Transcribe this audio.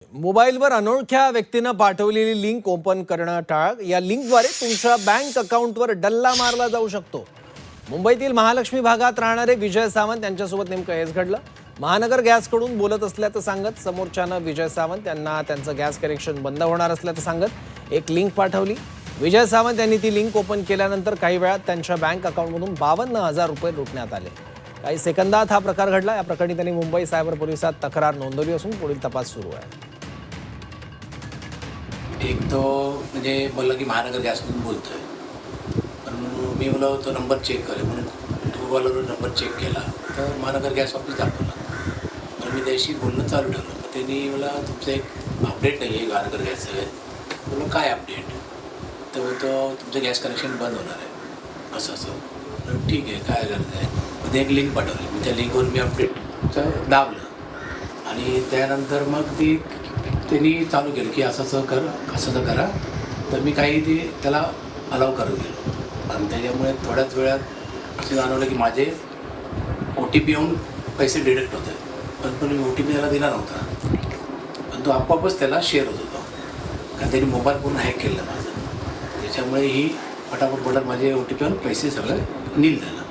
मोबाईलवर अनोळख्या व्यक्तीनं पाठवलेली लिंक ओपन करणं टाळा। या लिंकद्वारे तुमच्या बँक अकाउंटवर डल्ला मारला जाऊ शकतो। मुंबईतील महालक्ष्मी भागात राहणारे विजय सावंत यांच्यासोबत नेमकं हेच घडलं। महानगर गॅसकडून बोलत असल्याचं सांगत समोरच्यानं विजय सावंत यांना त्यांचं गॅस कनेक्शन बंद होणार असल्याचं सांगत एक लिंक पाठवली। विजय सावंत यांनी ती लिंक ओपन केल्यानंतर काही वेळात त्यांच्या बँक अकाउंटमधून 52,000 रुपये लुटण्यात आले। काही सेकंदात हा प्रकार घडला। या प्रकरणी त्यांनी मुंबई सायबर पोलिसात तक्रार नोंदवली असून पुढील तपास सुरू आहे। एक तो म्हणजे बोलला की महानगर गॅसमधून बोलतोय, पण मी बोला तो नंबर चेक करे म्हणून ट्रूकॉलरवर नंबर चेक केला तर महानगर गॅस ऑफिस दाखवला। मग मी त्याशी बोलणं चालू ठेवलं। मग त्यांनी मला तुमचं एक अपडेट नाही आहे महानगर गॅसचं आहे। बोललो काय अपडेट? तर बोलतो तुमचं गॅस कनेक्शन बंद होणार आहे असं असं। ठीक आहे, काय गरज आहे? मग ते एक लिंक पाठवली। मी त्या लिंकवर मी अपडेटचं दाबलं आणि त्यानंतर मग त्यांनी चालू केलं की असं कर, असं करा। तर मी काही ते त्याला अलाव करत गेलो आणि त्याच्यामुळे थोड्याच वेळात असं जाणवलं की माझे OTP येऊन पैसे डिडक्ट होत आहेत, पण मी OTP त्याला दिला नव्हता, पण तो आपोआपच त्याला शेअर होत होता कारण त्यांनी मोबाईल पूर्ण हॅक केलं माझं। त्याच्यामुळे ही फटाफट माझे OTP येऊन पैसे सगळं नील झालं।